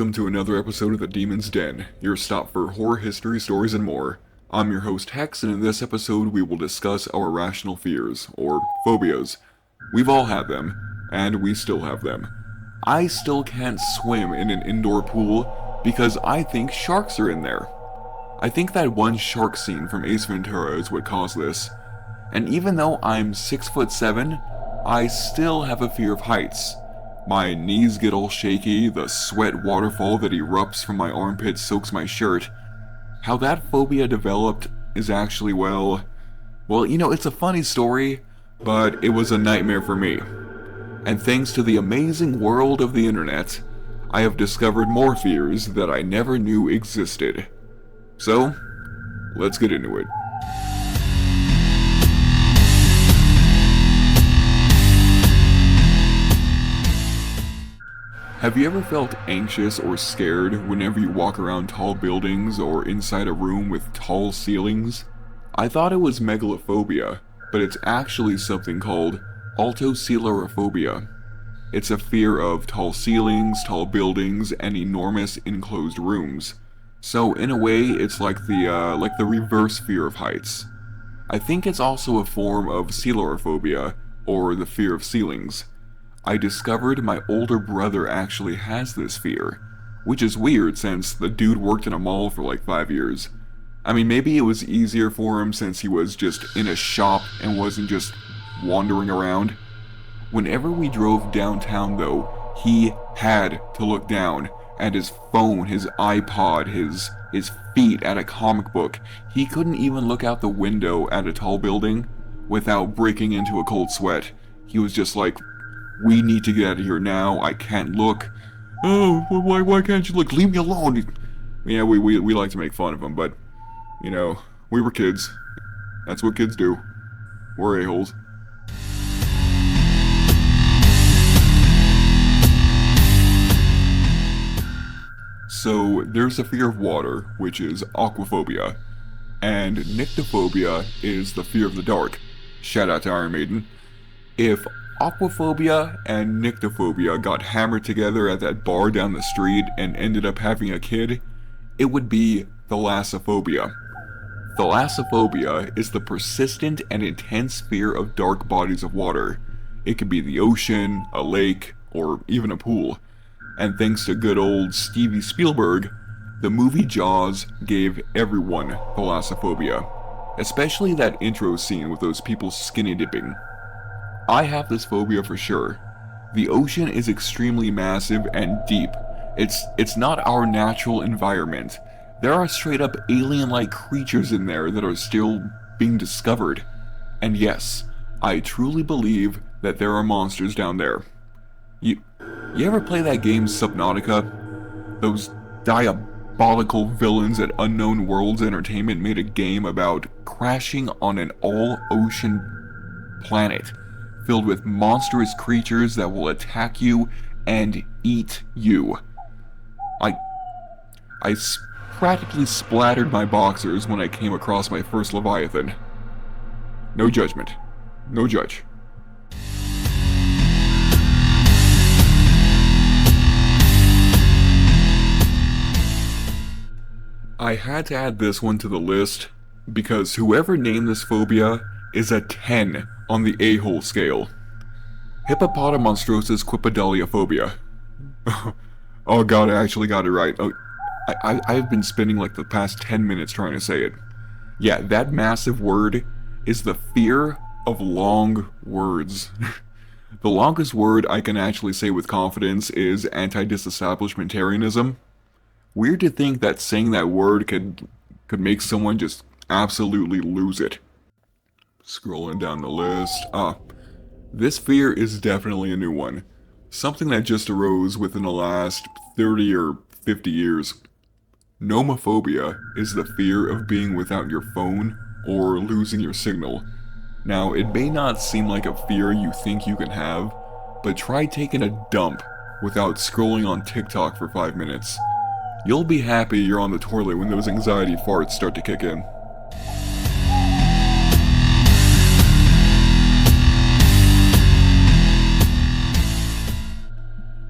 welcome to another episode of The Demon's Den, your stop for horror history, stories, and more. I'm your host Hex, and in this episode we will discuss our irrational fears, or phobias. We've all had them, and we still have them. I still can't swim in an indoor pool because I think sharks are in there. I think that one shark scene from Ace Ventura is what caused this. And even though I'm 6'7", I still have a fear of heights. My knees get all shaky, the sweat waterfall that erupts from my armpit soaks my shirt. How that phobia developed is actually, well, it's a funny story, but it was a nightmare for me. And thanks to the amazing world of the internet, I have discovered more fears that I never knew existed. So, let's get into it. Have you ever felt anxious or scared whenever you walk around tall buildings or inside a room with tall ceilings? I thought it was megalophobia, but it's actually something called altoceilerophobia. It's a fear of tall ceilings, tall buildings, and enormous enclosed rooms. So in a way, it's like the reverse fear of heights. I think it's also a form of coelerophobia, or the fear of ceilings. I discovered my older brother actually has this fear, which is weird since the dude worked in a mall for like 5 years. I mean, maybe it was easier for him since he was just in a shop and wasn't just wandering around. Whenever we drove downtown though, he had to look down at his phone, his iPod, his feet at a comic book. He couldn't even look out the window at a tall building without breaking into a cold sweat. He was just like, we need to get out of here now, I can't look. Oh, why can't you look? Leave me alone. Yeah, we like to make fun of him, but, we were kids. That's what kids do. We're a-holes. So, there's a fear of water, which is aquaphobia. And nyctophobia is the fear of the dark. Shout out to Iron Maiden. If aquaphobia and nyctophobia got hammered together at that bar down the street and ended up having a kid, it would be thalassophobia. Thalassophobia is the persistent and intense fear of dark bodies of water. It could be the ocean, a lake, or even a pool. And thanks to good old Steven Spielberg, the movie Jaws gave everyone thalassophobia, especially that intro scene with those people skinny dipping. I have this phobia for sure. The ocean is extremely massive and deep. It's not our natural environment. There are straight up alien-like creatures in there that are still being discovered. And yes, I truly believe that there are monsters down there. You ever play that game Subnautica? Those diabolical villains at Unknown Worlds Entertainment made a game about crashing on an all-ocean planet filled with monstrous creatures that will attack you and eat you. I practically splattered my boxers when I came across my first Leviathan. No judgment. No judge. I had to add this one to the list because whoever named this phobia is a 10 on the a-hole scale. Hippopotamonstrosis quippedaliophobia. Oh god, I actually got it right. Oh, I've been spending like the past 10 minutes trying to say it. Yeah, that massive word is the fear of long words. The longest word I can actually say with confidence is anti-disestablishmentarianism. Weird to think that saying that word could make someone just absolutely lose it. Scrolling down the list. This fear is definitely a new one. Something that just arose within the last 30 or 50 years. Nomophobia is the fear of being without your phone or losing your signal. Now, it may not seem like a fear you think you can have, but try taking a dump without scrolling on TikTok for 5 minutes. You'll be happy you're on the toilet when those anxiety farts start to kick in.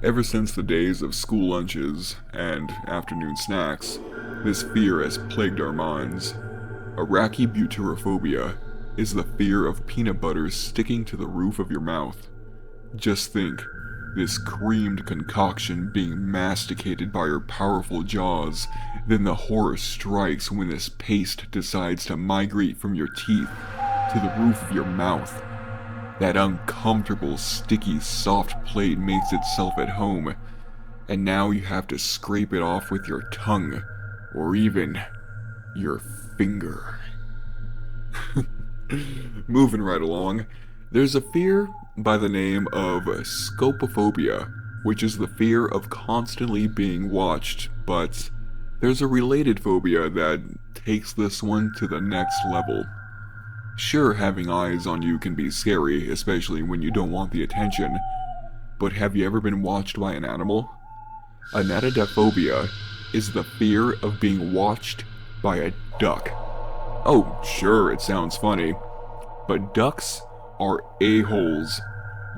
Ever since the days of school lunches and afternoon snacks, this fear has plagued our minds. Arachibutyrophobia is the fear of peanut butter sticking to the roof of your mouth. Just think, this creamed concoction being masticated by your powerful jaws, then the horror strikes when this paste decides to migrate from your teeth to the roof of your mouth. That uncomfortable, sticky, soft plate makes itself at home, and now you have to scrape it off with your tongue, or even your finger. Moving right along, there's a fear by the name of scopophobia, which is the fear of constantly being watched, but there's a related phobia that takes this one to the next level. Sure, having eyes on you can be scary, especially when you don't want the attention, but have you ever been watched by an animal? Anatodophobia is the fear of being watched by a duck. Oh, sure, it sounds funny, but ducks are a-holes.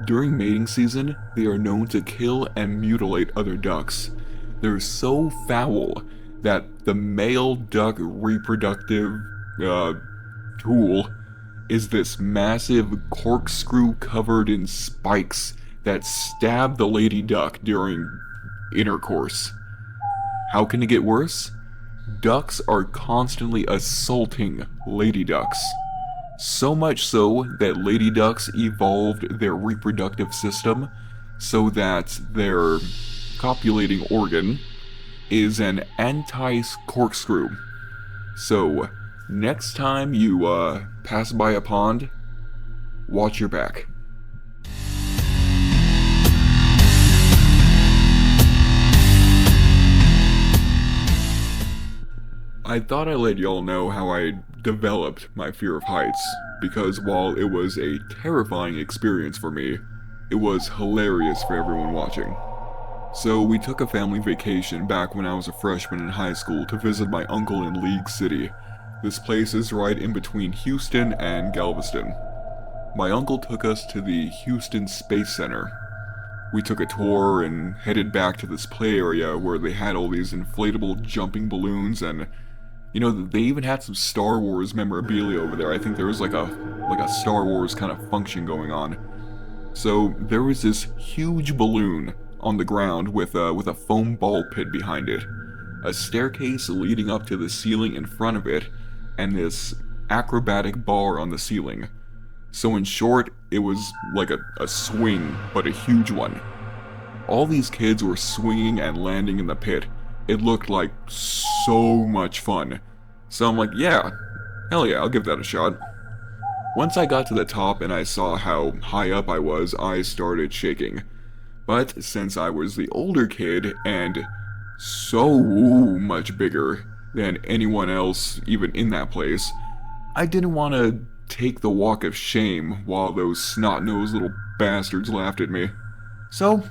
During mating season, they are known to kill and mutilate other ducks. They're so foul that the male duck reproductive tool is this massive corkscrew covered in spikes that stab the lady duck during intercourse. How can it get worse? Ducks are constantly assaulting lady ducks. So much so that lady ducks evolved their reproductive system so that their copulating organ is an anti-corkscrew. So, next time you pass by a pond, watch your back. I thought I'd let y'all know how I developed my fear of heights, because while it was a terrifying experience for me, it was hilarious for everyone watching. So we took a family vacation back when I was a freshman in high school to visit my uncle in League City. This place is right in between Houston and Galveston. My uncle took us to the Houston Space Center. We took a tour and headed back to this play area where they had all these inflatable jumping balloons, and they even had some Star Wars memorabilia over there. I think there was like a Star Wars kind of function going on. So there was this huge balloon on the ground with a foam ball pit behind it, a staircase leading up to the ceiling in front of it, and this acrobatic bar on the ceiling. So in short, it was like a swing, but a huge one. All these kids were swinging and landing in the pit. It looked like so much fun. So I'm like, yeah, hell yeah, I'll give that a shot. Once I got to the top and I saw how high up I was, I started shaking. But since I was the older kid and so much bigger than anyone else even in that place, I didn't want to take the walk of shame while those snot-nosed little bastards laughed at me. So,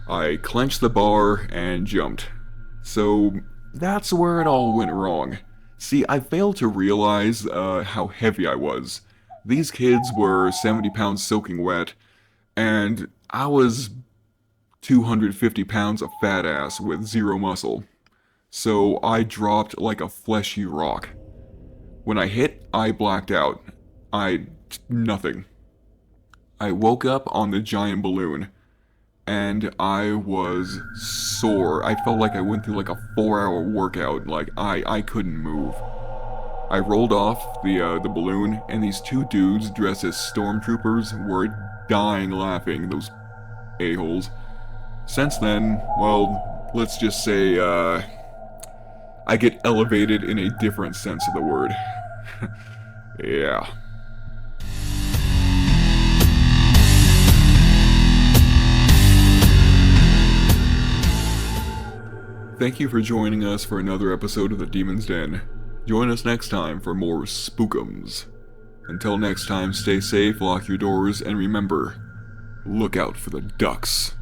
I clenched the bar and jumped. So, that's where it all went wrong. See, I failed to realize how heavy I was. These kids were 70 pounds soaking wet, and I was 250 pounds of fat ass with zero muscle. So I dropped like a fleshy rock. When I hit, I blacked out. Nothing. I woke up on the giant balloon, and I was sore. I felt like I went through like a 4-hour workout. Like I couldn't move. I rolled off the balloon, and these two dudes dressed as stormtroopers were dying laughing, those a-holes. Since then, well, let's just say, I get elevated in a different sense of the word. Yeah. Thank you for joining us for another episode of The Demon's Den. Join us next time for more spookums. Until next time, stay safe, lock your doors, and remember, look out for the ducks.